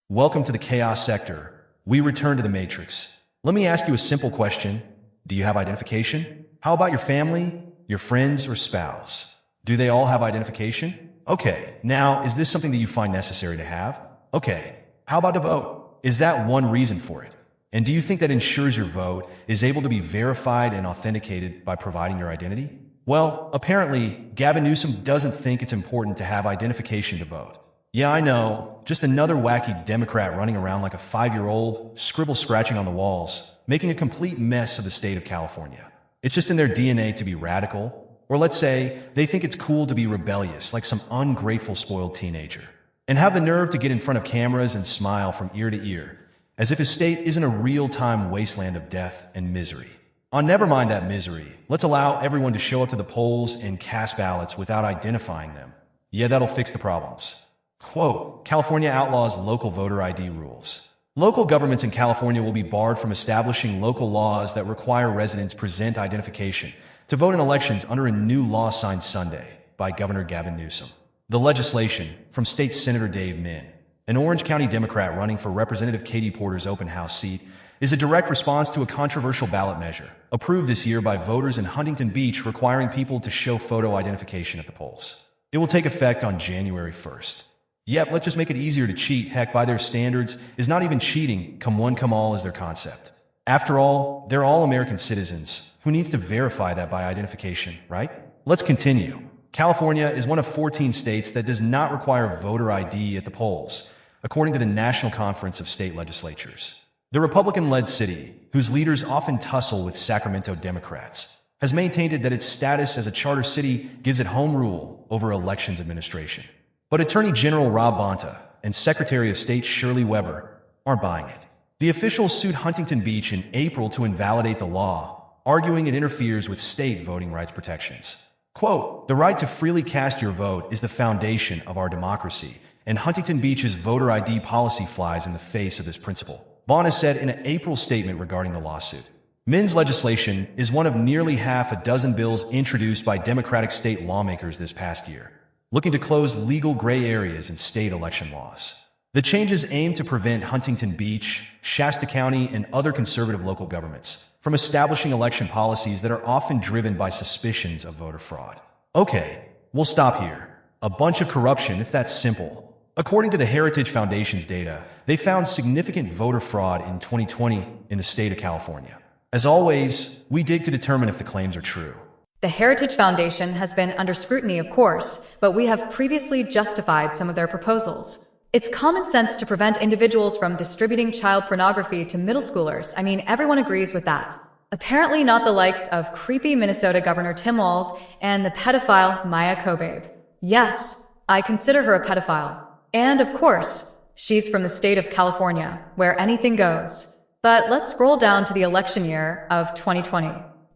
Welcome to the chaos sector. We return to the matrix. Let me ask you a simple question. Do you have identification? How about your family, your friends, or spouse? Do they all have identification? Okay, now, is this something that you find necessary to have? Okay, how about to vote? Is that one reason for it? And do you think that ensures your vote is able to be verified and authenticated by providing your identity? Well, apparently, Gavin Newsom doesn't think it's important to have identification to vote. Yeah, I know. Just another wacky Democrat running around like a 5-year-old, scribble scratching on the walls, making a complete mess of the state of California. It's just in their DNA to be radical. Or let's say, they think it's cool to be rebellious, like some ungrateful, spoiled teenager. And have the nerve to get in front of cameras and smile from ear to ear, as if his state isn't a real-time wasteland of death and misery. Never mind that misery. Let's allow everyone to show up to the polls and cast ballots without identifying them. Yeah, that'll fix the problems. Quote, California outlaws local voter ID rules. Local governments in California will be barred from establishing local laws that require residents present identification to vote in elections under a new law signed Sunday by Governor Gavin Newsom. The legislation, from State Senator Dave Min, an Orange County Democrat running for Representative Katie Porter's open house seat, is a direct response to a controversial ballot measure approved this year by voters in Huntington Beach requiring people to show photo identification at the polls. It will take effect on January 1st. Yep, let's just make it easier to cheat. Heck, by their standards, is not even cheating. Come one, come all is their concept. After all, they're all American citizens. Who needs to verify that by identification, right? Let's continue. California is one of 14 states that does not require voter ID at the polls, according to the National Conference of State Legislatures. The Republican-led city, whose leaders often tussle with Sacramento Democrats, has maintained that its status as a charter city gives it home rule over elections administration. But Attorney General Rob Bonta and Secretary of State Shirley Weber aren't buying it. The officials sued Huntington Beach in April to invalidate the law, arguing it interferes with state voting rights protections. Quote, the right to freely cast your vote is the foundation of our democracy, and Huntington Beach's voter ID policy flies in the face of this principle, Bonta said in an April statement regarding the lawsuit. Min's legislation is one of nearly half a dozen bills introduced by Democratic state lawmakers this past year, looking to close legal gray areas in state election laws. The changes aim to prevent Huntington Beach, Shasta County, and other conservative local governments from establishing election policies that are often driven by suspicions of voter fraud. Okay, we'll stop here. A bunch of corruption, it's that simple. According to the Heritage Foundation's data, they found significant voter fraud in 2020 in the state of California. As always, we dig to determine if the claims are true. The Heritage Foundation has been under scrutiny, of course, but we have previously justified some of their proposals. It's common sense to prevent individuals from distributing child pornography to middle schoolers. I mean, everyone agrees with that. Apparently not the likes of creepy Minnesota Governor Tim Walz and the pedophile Maya Kobabe. Yes, I consider her a pedophile. And of course, she's from the state of California, where anything goes. But let's scroll down to the election year of 2020.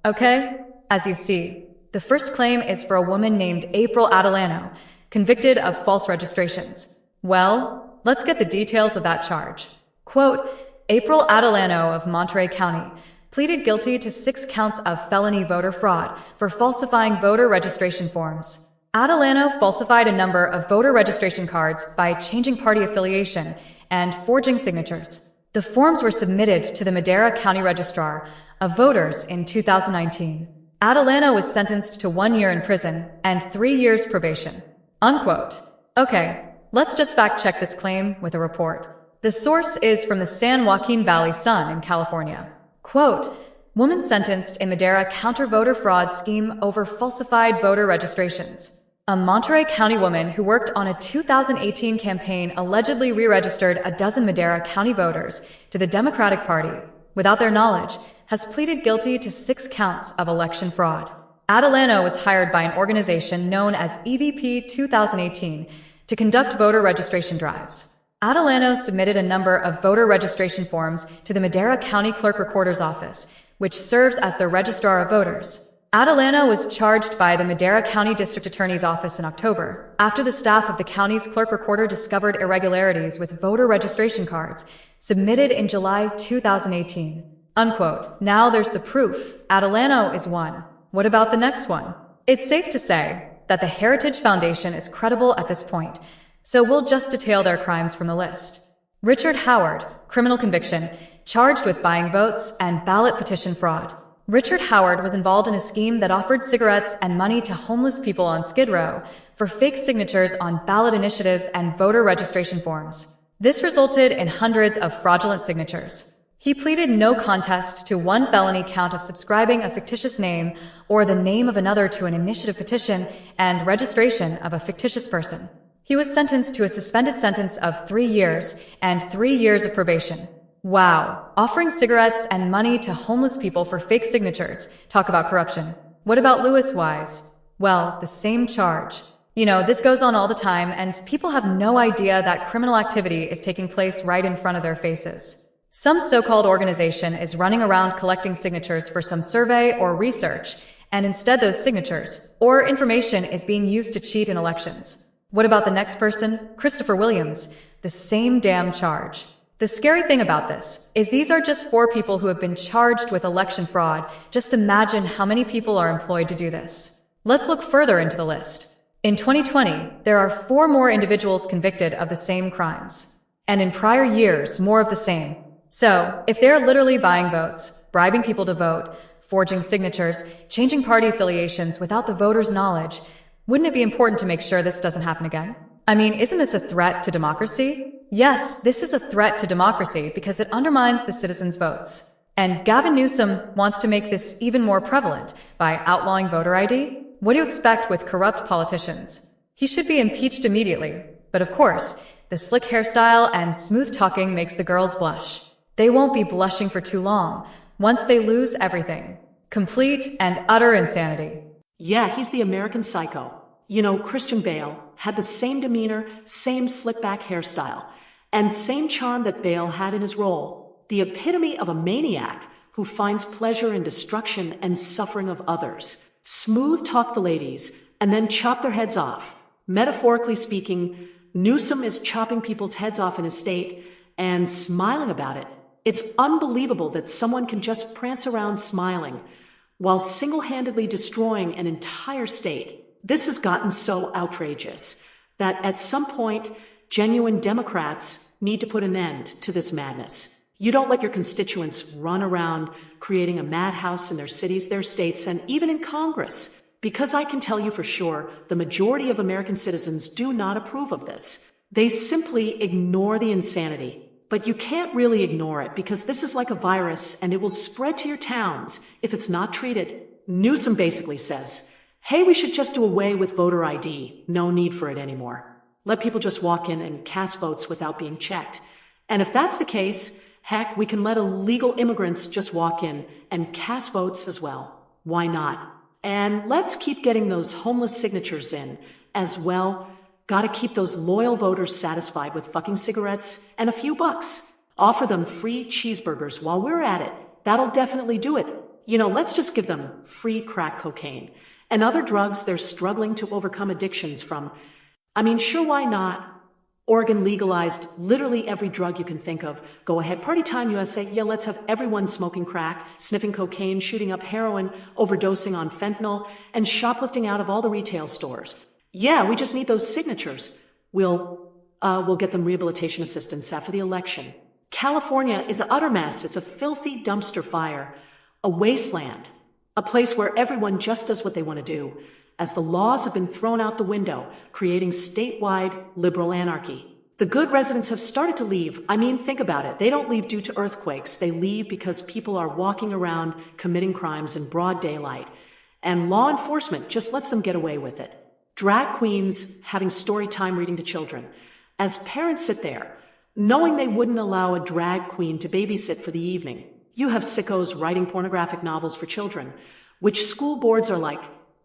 Okay? As you see, the first claim is for a woman named April Adelano, convicted of false registrations. Well, let's get the details of that charge. Quote, April Adelano of Monterey County pleaded guilty to 6 counts of felony voter fraud for falsifying voter registration forms. Adelano falsified a number of voter registration cards by changing party affiliation and forging signatures. The forms were submitted to the Madera County Registrar of Voters in 2019. Adelano was sentenced to 1 year in prison and 3 years probation. Unquote. Okay, let's just fact-check this claim with a report. The source is from the San Joaquin Valley Sun in California. Quote, woman sentenced in Madera counter-voter fraud scheme over falsified voter registrations. A Monterey County woman who worked on a 2018 campaign allegedly re-registered a dozen Madera County voters to the Democratic Party without their knowledge, has pleaded guilty to 6 counts of election fraud. Adelano was hired by an organization known as EVP 2018 to conduct voter registration drives. Adelano submitted a number of voter registration forms to the Madera County Clerk Recorder's Office, which serves as the Registrar of Voters. Adelano was charged by the Madera County District Attorney's Office in October, after the staff of the county's clerk recorder discovered irregularities with voter registration cards submitted in July 2018. Unquote. Now there's the proof. Adelano is one. What about the next one? It's safe to say that the Heritage Foundation is credible at this point, so we'll just detail their crimes from the list. Richard Howard, criminal conviction, charged with buying votes and ballot petition fraud. Richard Howard was involved in a scheme that offered cigarettes and money to homeless people on Skid Row for fake signatures on ballot initiatives and voter registration forms. This resulted in hundreds of fraudulent signatures. He pleaded no contest to one felony count of subscribing a fictitious name or the name of another to an initiative petition and registration of a fictitious person. He was sentenced to a suspended sentence of 3 years and 3 years of probation. Wow, offering cigarettes and money to homeless people for fake signatures. Talk about corruption. What about Louis Wise? Well, the same charge. This goes on all the time, and people have no idea that criminal activity is taking place right in front of their faces. Some so-called organization is running around collecting signatures for some survey or research, and instead those signatures or information is being used to cheat in elections. What about the next person? Christopher Williams. The same damn charge. The scary thing about this is these are just 4 people who have been charged with election fraud. Just imagine how many people are employed to do this. Let's look further into the list. In 2020, there are 4 more individuals convicted of the same crimes. And in prior years, more of the same. So, if they're literally buying votes, bribing people to vote, forging signatures, changing party affiliations without the voters' knowledge, wouldn't it be important to make sure this doesn't happen again? I mean, isn't this a threat to democracy? Yes, this is a threat to democracy because it undermines the citizens' votes. And Gavin Newsom wants to make this even more prevalent by outlawing voter ID? What do you expect with corrupt politicians? He should be impeached immediately. But of course, the slick hairstyle and smooth talking makes the girls blush. They won't be blushing for too long once they lose everything. Complete and utter insanity. Yeah, he's the American psycho. Christian Bale had the same demeanor, same slick back hairstyle, and same charm that Bale had in his role. The epitome of a maniac who finds pleasure in destruction and suffering of others. Smooth talk the ladies, and then chop their heads off. Metaphorically speaking, Newsom is chopping people's heads off in his state and smiling about it. It's unbelievable that someone can just prance around smiling while single-handedly destroying an entire state. This has gotten so outrageous that at some point, genuine Democrats need to put an end to this madness. You don't let your constituents run around creating a madhouse in their cities, their states, and even in Congress. Because I can tell you for sure, the majority of American citizens do not approve of this. They simply ignore the insanity. But you can't really ignore it because this is like a virus and it will spread to your towns if it's not treated. Newsom basically says, hey, we should just do away with voter ID. No need for it anymore. Let people just walk in and cast votes without being checked. And if that's the case, heck, we can let illegal immigrants just walk in and cast votes as well. Why not? And let's keep getting those homeless signatures in as well. Gotta keep those loyal voters satisfied with fucking cigarettes and a few bucks. Offer them free cheeseburgers while we're at it. That'll definitely do it. Let's just give them free crack cocaine and other drugs they're struggling to overcome addictions from. Sure, why not? Oregon legalized literally every drug you can think of. Go ahead, Party Time USA. Yeah, let's have everyone smoking crack, sniffing cocaine, shooting up heroin, overdosing on fentanyl, and shoplifting out of all the retail stores. Yeah, we just need those signatures. We'll get them rehabilitation assistance after the election. California is an utter mess. It's a filthy dumpster fire, a wasteland, a place where everyone just does what they want to do, as the laws have been thrown out the window, creating statewide liberal anarchy. The good residents have started to leave. Think about it. They don't leave due to earthquakes. They leave because people are walking around committing crimes in broad daylight, and law enforcement just lets them get away with it. Drag queens having story time reading to children. As parents sit there, knowing they wouldn't allow a drag queen to babysit for the evening, you have sickos writing pornographic novels for children, which school boards are like,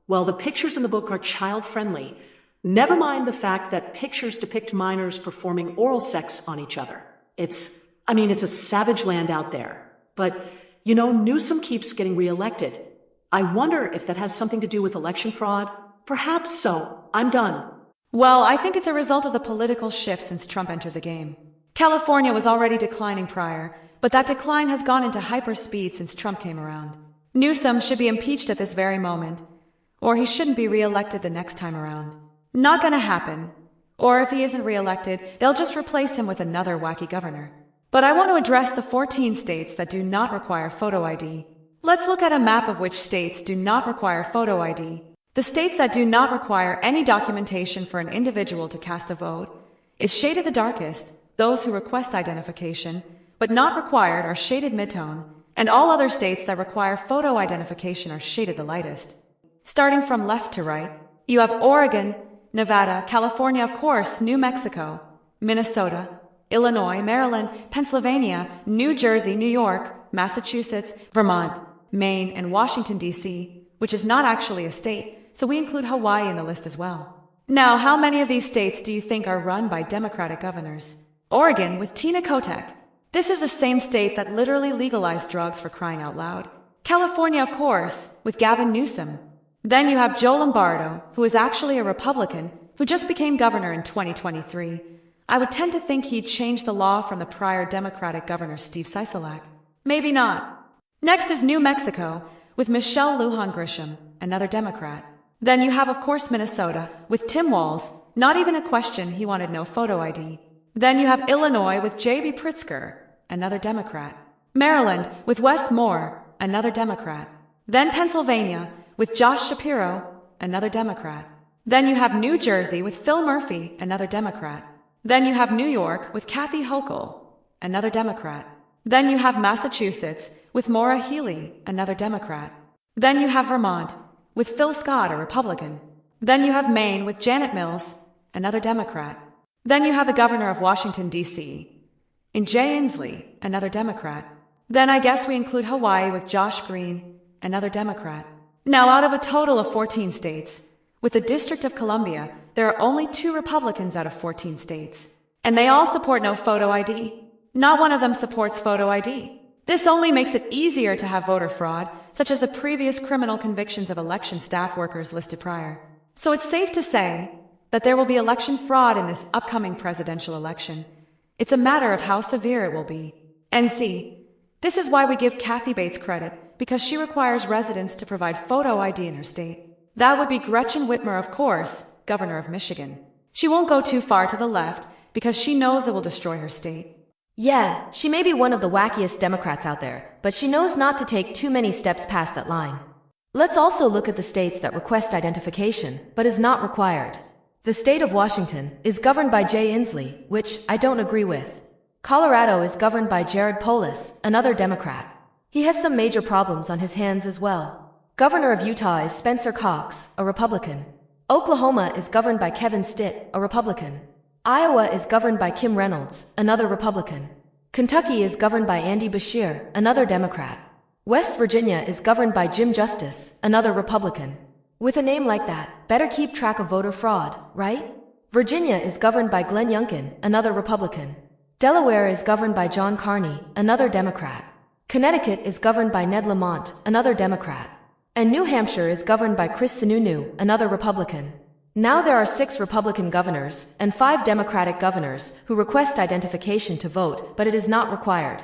well, the pictures in the book are child-friendly. Never mind the fact that pictures depict minors performing oral sex on each other. It's a savage land out there. But, Newsom keeps getting reelected. I wonder if that has something to do with election fraud. Perhaps so. I'm done. Well, I think it's a result of the political shift since Trump entered the game. California was already declining prior, but that decline has gone into hyperspeed since Trump came around. Newsom should be impeached at this very moment, or he shouldn't be reelected the next time around. Not gonna happen. Or if he isn't re-elected, they'll just replace him with another wacky governor. But I want to address the 14 states that do not require photo ID. Let's look at a map of which states do not require photo ID. The states that do not require any documentation for an individual to cast a vote is shaded the darkest. Those who request identification, but not required, are shaded mid-tone, and all other states that require photo identification are shaded the lightest. Starting from left to right, you have Oregon, Nevada, California, of course, New Mexico, Minnesota, Illinois, Maryland, Pennsylvania, New Jersey, New York, Massachusetts, Vermont, Maine, and Washington, D.C., which is not actually a state, so we include Hawaii in the list as well. Now, how many of these states do you think are run by Democratic governors? Oregon with Tina Kotek. This is the same state that literally legalized drugs, for crying out loud. California, of course, with Gavin Newsom. Then you have Joe Lombardo, who is actually a Republican, who just became governor in 2023. I would tend to think he'd change the law from the prior Democratic governor Steve Sisolak. Maybe not. Next is New Mexico, with Michelle Lujan Grisham, another Democrat. Then you have, of course, Minnesota, with Tim Walz, not even a question, he wanted no photo ID. Then you have Illinois with J.B. Pritzker, another Democrat. Maryland with Wes Moore, another Democrat. Then Pennsylvania with Josh Shapiro, another Democrat. Then you have New Jersey with Phil Murphy, another Democrat. Then you have New York with Kathy Hochul, another Democrat. Then you have Massachusetts with Maura Healey, another Democrat. Then you have Vermont with Phil Scott, a Republican. Then you have Maine with Janet Mills, another Democrat. Then you have the governor of Washington, D.C., in Jay Inslee, another Democrat. Then I guess we include Hawaii with Josh Green, another Democrat. Now, out of a total of 14 states, with the District of Columbia, there are only 2 Republicans out of 14 states. And they all support no photo ID. Not one of them supports photo ID. This only makes it easier to have voter fraud, such as the previous criminal convictions of election staff workers listed prior. So it's safe to say that there will be election fraud in this upcoming presidential election. It's a matter of how severe it will be. And see, this is why we give Kathy Bates credit, because she requires residents to provide photo ID in her state. That would be Gretchen Whitmer, of course, governor of Michigan. She won't go too far to the left, because she knows it will destroy her state. Yeah, she may be one of the wackiest Democrats out there, but she knows not to take too many steps past that line. Let's also look at the states that request identification, but is not required. The state of Washington is governed by Jay Inslee, which I don't agree with. Colorado is governed by Jared Polis, another Democrat. He has some major problems on his hands as well. Governor of Utah is Spencer Cox, a Republican. Oklahoma is governed by Kevin Stitt, a Republican. Iowa is governed by Kim Reynolds, another Republican. Kentucky is governed by Andy Beshear, another Democrat. West Virginia is governed by Jim Justice, another Republican. With a name like that, better keep track of voter fraud, right? Virginia is governed by Glenn Youngkin, another Republican. Delaware is governed by John Carney, another Democrat. Connecticut is governed by Ned Lamont, another Democrat. And New Hampshire is governed by Chris Sununu, another Republican. Now there are 6 Republican governors and 5 Democratic governors who request identification to vote, but it is not required.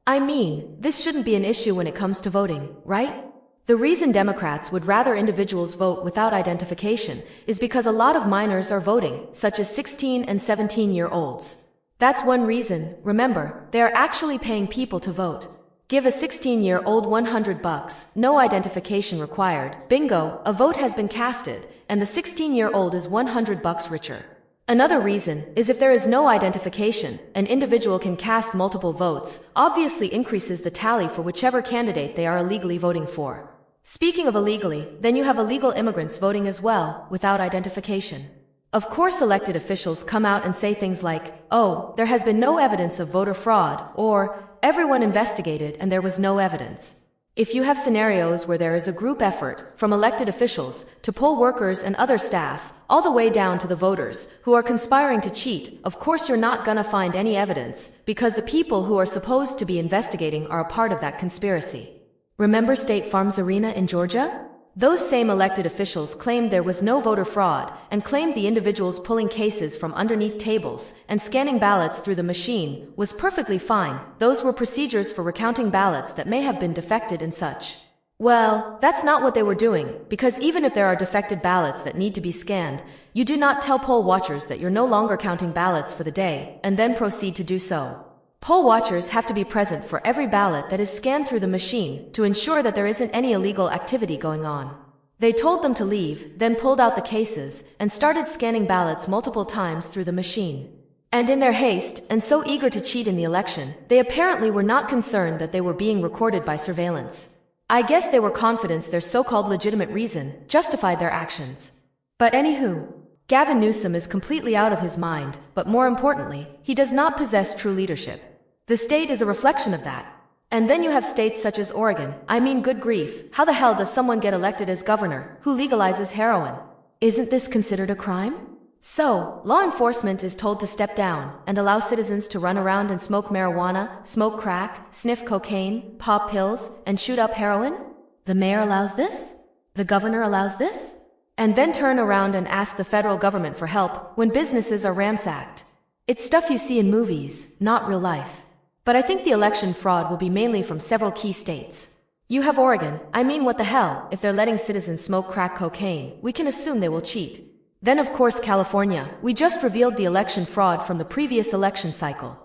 I mean, this shouldn't be an issue when it comes to voting, right? The reason Democrats would rather individuals vote without identification is because a lot of minors are voting, such as 16 and 17-year-olds. That's one reason. Remember, they are actually paying people to vote. Give a 16-year-old $100, no identification required, bingo, a vote has been casted, and the 16-year-old is $100 richer. Another reason is if there is no identification, an individual can cast multiple votes, obviously increases the tally for whichever candidate they are illegally voting for. Speaking of illegally, then you have illegal immigrants voting as well, without identification. Of course, elected officials come out and say things like, oh, there has been no evidence of voter fraud, or everyone investigated and there was no evidence. If you have scenarios where there is a group effort from elected officials to poll workers and other staff, all the way down to the voters who are conspiring to cheat, of course you're not gonna find any evidence, because the people who are supposed to be investigating are a part of that conspiracy. Remember State Farm's arena in Georgia? Those same elected officials claimed there was no voter fraud and claimed the individuals pulling cases from underneath tables and scanning ballots through the machine was perfectly fine. Those were procedures for recounting ballots that may have been defected and such. Well, that's not what they were doing, because even if there are defected ballots that need to be scanned, you do not tell poll watchers that you're no longer counting ballots for the day, and then proceed to do so. Poll watchers have to be present for every ballot that is scanned through the machine to ensure that there isn't any illegal activity going on. They told them to leave, then pulled out the cases, and started scanning ballots multiple times through the machine. And in their haste, and so eager to cheat in the election, they apparently were not concerned that they were being recorded by surveillance. I guess they were confident their so-called legitimate reason justified their actions. But anywho, Gavin Newsom is completely out of his mind, but more importantly, he does not possess true leadership. The state is a reflection of that. And then you have states such as Oregon. I mean, good grief, how the hell does someone get elected as governor who legalizes heroin? Isn't this considered a crime? So, law enforcement is told to step down and allow citizens to run around and smoke marijuana, smoke crack, sniff cocaine, pop pills, and shoot up heroin? The mayor allows this? The governor allows this? And then turn around and ask the federal government for help when businesses are ransacked. It's stuff you see in movies, not real life. But I think the election fraud will be mainly from several key states. You have Oregon. I mean, what the hell, if they're letting citizens smoke crack cocaine, we can assume they will cheat. Then of course California. We just revealed the election fraud from the previous election cycle.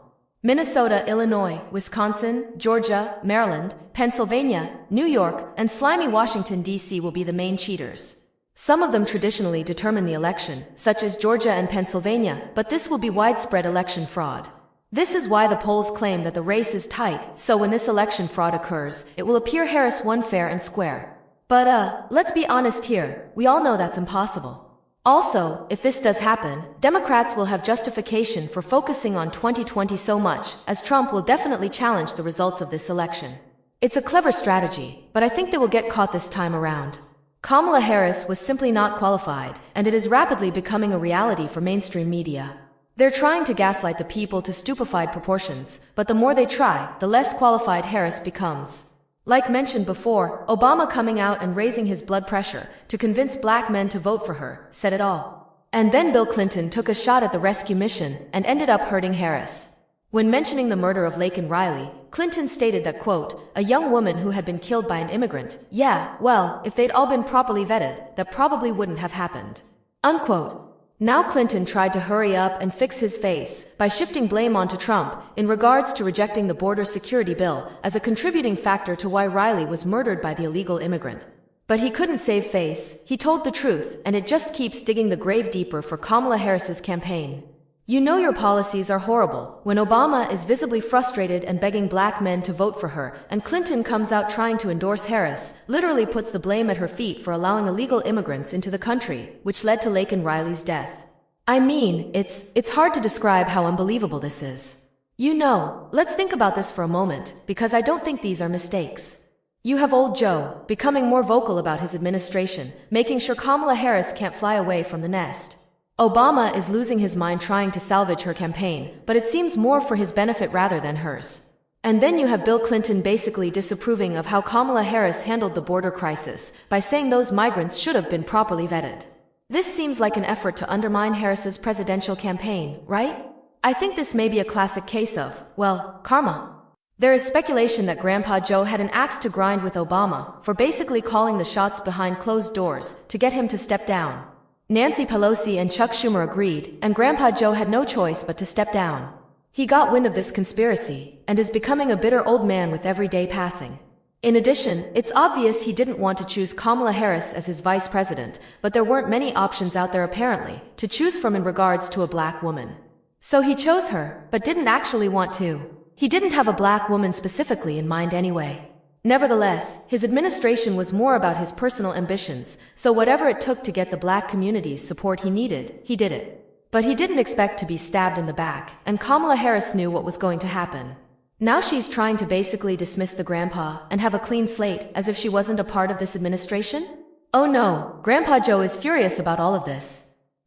Minnesota, Illinois, Wisconsin, Georgia, Maryland, Pennsylvania, New York, and slimy Washington, D.C. will be the main cheaters. Some of them traditionally determine the election, such as Georgia and Pennsylvania, but this will be widespread election fraud. This is why the polls claim that the race is tight, so when this election fraud occurs, it will appear Harris won fair and square. But let's be honest here, we all know that's impossible. Also, if this does happen, Democrats will have justification for focusing on 2020 so much, as Trump will definitely challenge the results of this election. It's a clever strategy, but I think they will get caught this time around. Kamala Harris was simply not qualified, and it is rapidly becoming a reality for mainstream media. They're trying to gaslight the people to stupefied proportions, but the more they try, the less qualified Harris becomes. Like mentioned before, Obama coming out and raising his blood pressure to convince black men to vote for her said it all. And then Bill Clinton took a shot at the rescue mission and ended up hurting Harris. When mentioning the murder of Laken Riley, Clinton stated that, quote, a young woman who had been killed by an immigrant, yeah, well, if they'd all been properly vetted, that probably wouldn't have happened. Unquote. Now Clinton tried to hurry up and fix his face by shifting blame onto Trump in regards to rejecting the border security bill as a contributing factor to why Riley was murdered by the illegal immigrant. But he couldn't save face, he told the truth, and it just keeps digging the grave deeper for Kamala Harris's campaign. You know your policies are horrible when Obama is visibly frustrated and begging black men to vote for her, and Clinton comes out trying to endorse Harris, literally puts the blame at her feet for allowing illegal immigrants into the country, which led to Laken Riley's death. I mean, it's hard to describe how unbelievable this is. You know, let's think about this for a moment, because I don't think these are mistakes. You have old Joe becoming more vocal about his administration, making sure Kamala Harris can't fly away from the nest. Obama is losing his mind trying to salvage her campaign, but it seems more for his benefit rather than hers. And then you have Bill Clinton basically disapproving of how Kamala Harris handled the border crisis by saying those migrants should have been properly vetted. This seems like an effort to undermine Harris's presidential campaign, right? I think this may be a classic case of, well, karma. There is speculation that Grandpa Joe had an axe to grind with Obama for basically calling the shots behind closed doors to get him to step down. Nancy Pelosi and Chuck Schumer agreed, and Grandpa Joe had no choice but to step down. He got wind of this conspiracy, and is becoming a bitter old man with every day passing. In addition, it's obvious he didn't want to choose Kamala Harris as his vice president, but there weren't many options out there apparently to choose from in regards to a black woman. So he chose her, but didn't actually want to. He didn't have a black woman specifically in mind anyway. Nevertheless, his administration was more about his personal ambitions, so whatever it took to get the black community's support he needed, he did it. But he didn't expect to be stabbed in the back, and Kamala Harris knew what was going to happen. Now she's trying to basically dismiss the grandpa and have a clean slate as if she wasn't a part of this administration? Oh no, Grandpa Joe is furious about all of this.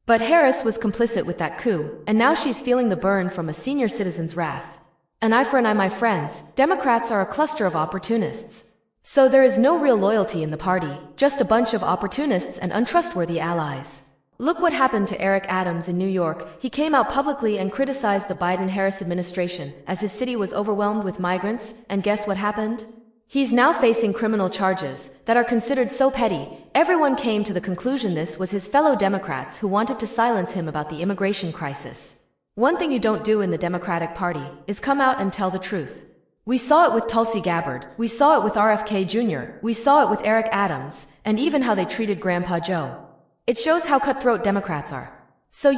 But Harris was complicit with that coup, and now she's feeling the burn from a senior citizen's wrath. An eye for an eye, my friends. Democrats are a cluster of opportunists. So there is no real loyalty in the party, just a bunch of opportunists and untrustworthy allies. Look what happened to Eric Adams in New York. He came out publicly and criticized the Biden-Harris administration as his city was overwhelmed with migrants, and guess what happened? He's now facing criminal charges that are considered so petty, everyone came to the conclusion this was his fellow Democrats who wanted to silence him about the immigration crisis. One thing you don't do in the Democratic Party is come out and tell the truth. We saw it with Tulsi Gabbard, we saw it with RFK Jr., we saw it with Eric Adams, and even how they treated Grandpa Joe. It shows how cutthroat Democrats are. So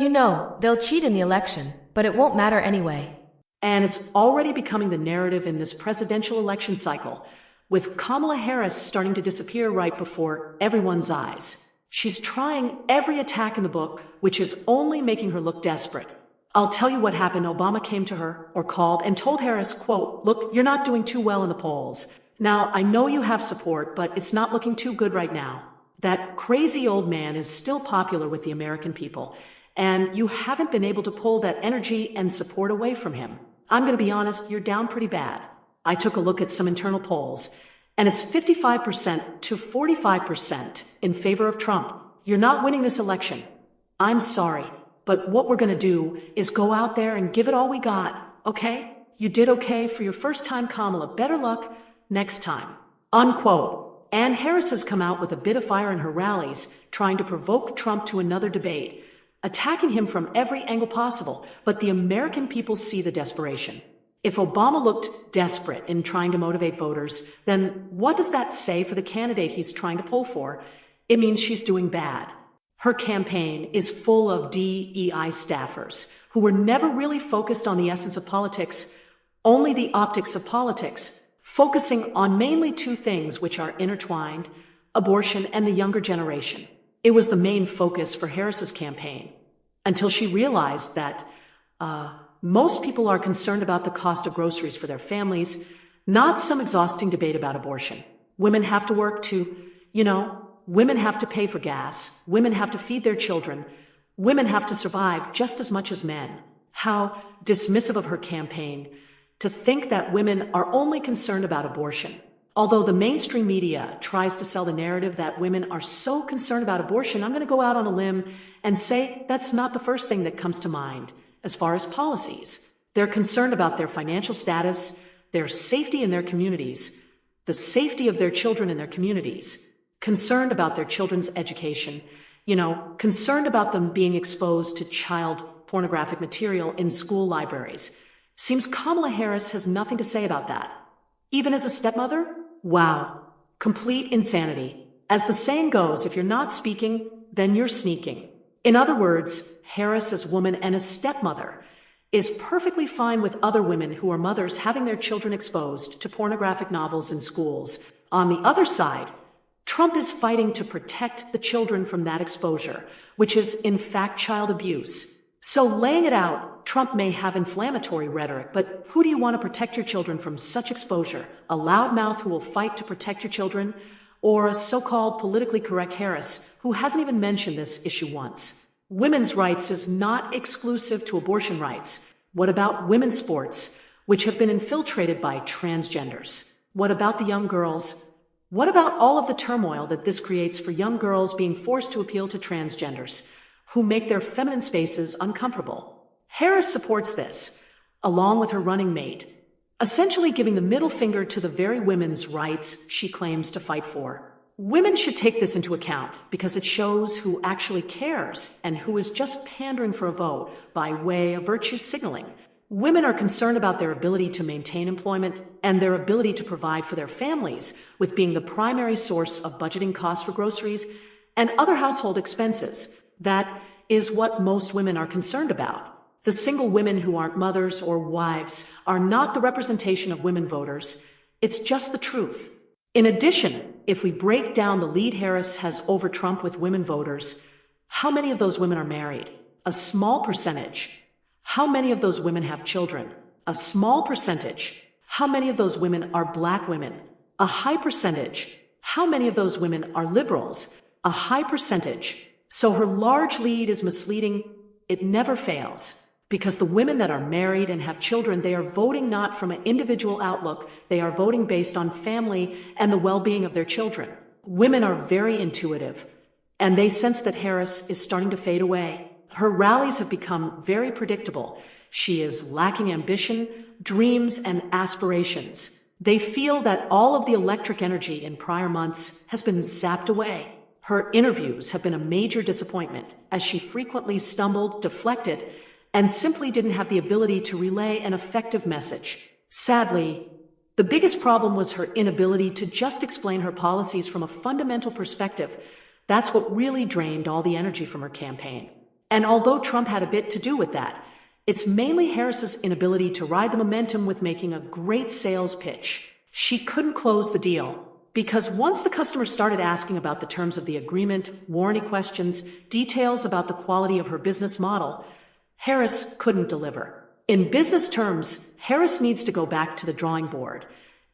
they'll cheat in the election, but it won't matter anyway. And it's already becoming the narrative in this presidential election cycle, with Kamala Harris starting to disappear right before everyone's eyes. She's trying every attack in the book, which is only making her look desperate. I'll tell you what happened. Obama came to her, or called, and told Harris, quote, "Look, you're not doing too well in the polls. Now, I know you have support, but it's not looking too good right now. That crazy old man is still popular with the American people, and you haven't been able to pull that energy and support away from him. I'm going to be honest, you're down pretty bad." I took a look at some internal polls, and it's 55% to 45% in favor of Trump. You're not winning this election. I'm sorry, but what we're going to do is go out there and give it all we got, okay? You did okay for your first time, Kamala. Better luck next time. Unquote. And Harris has come out with a bit of fire in her rallies, trying to provoke Trump to another debate, attacking him from every angle possible, but the American people see the desperation. If Obama looked desperate in trying to motivate voters, then what does that say for the candidate he's trying to pull for? It means she's doing bad. Her campaign is full of DEI staffers who were never really focused on the essence of politics, only the optics of politics, focusing on mainly two things which are intertwined: abortion and the younger generation. It was the main focus for Harris's campaign, until she realized that most people are concerned about the cost of groceries for their families, not some exhausting debate about abortion. Women have to work too, women have to pay for gas, women have to feed their children, women have to survive just as much as men. How dismissive of her campaign to think that women are only concerned about abortion. Although the mainstream media tries to sell the narrative that women are so concerned about abortion, I'm going to go out on a limb and say that's not the first thing that comes to mind as far as policies. They're concerned about their financial status, their safety in their communities, the safety of their children in their communities, concerned about their children's education, concerned about them being exposed to child pornographic material in school libraries. Seems Kamala Harris has nothing to say about that. Even as a stepmother? Wow. Complete insanity. As the saying goes, if you're not speaking, then you're sneaking. In other words, Harris as woman and as stepmother is perfectly fine with other women who are mothers having their children exposed to pornographic novels in schools. On the other side, Trump is fighting to protect the children from that exposure, which is in fact child abuse. So laying it out, Trump may have inflammatory rhetoric, but who do you want to protect your children from such exposure? A loudmouth who will fight to protect your children? Or a so-called politically correct Harris who hasn't even mentioned this issue once? Women's rights is not exclusive to abortion rights. What about women's sports, which have been infiltrated by transgenders? What about the young girls? What about all of the turmoil that this creates for young girls being forced to appeal to transgenders, who make their feminine spaces uncomfortable? Harris supports this, along with her running mate, essentially giving the middle finger to the very women's rights she claims to fight for. Women should take this into account because it shows who actually cares and who is just pandering for a vote by way of virtue signaling. Women are concerned about their ability to maintain employment and their ability to provide for their families, with being the primary source of budgeting costs for groceries and other household expenses. That is what most women are concerned about. The single women who aren't mothers or wives are not the representation of women voters. It's just the truth. In addition, if we break down the lead Harris has over Trump with women voters, how many of those women are married? A small percentage. How many of those women have children? A small percentage. How many of those women are black women? A high percentage. How many of those women are liberals? A high percentage. So her large lead is misleading. It never fails. Because the women that are married and have children, they are voting not from an individual outlook. They are voting based on family and the well-being of their children. Women are very intuitive, and they sense that Harris is starting to fade away. Her rallies have become very predictable. She is lacking ambition, dreams, and aspirations. They feel that all of the electric energy in prior months has been zapped away. Her interviews have been a major disappointment, as she frequently stumbled, deflected, and simply didn't have the ability to relay an effective message. Sadly, the biggest problem was her inability to just explain her policies from a fundamental perspective. That's what really drained all the energy from her campaign. And although Trump had a bit to do with that, it's mainly Harris's inability to ride the momentum with making a great sales pitch. She couldn't close the deal. Because once the customer started asking about the terms of the agreement, warranty questions, details about the quality of her business model, Harris couldn't deliver. In business terms, Harris needs to go back to the drawing board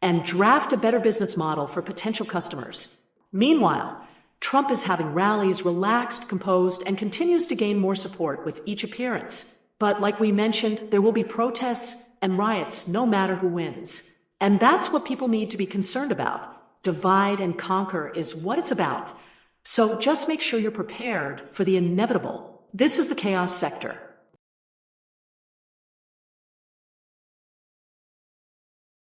and draft a better business model for potential customers. Meanwhile, Trump is having rallies, relaxed, composed, and continues to gain more support with each appearance. But like we mentioned, there will be protests and riots no matter who wins. And that's what people need to be concerned about. Divide and conquer is what it's about. So just make sure you're prepared for the inevitable. This is the Chaos Sector.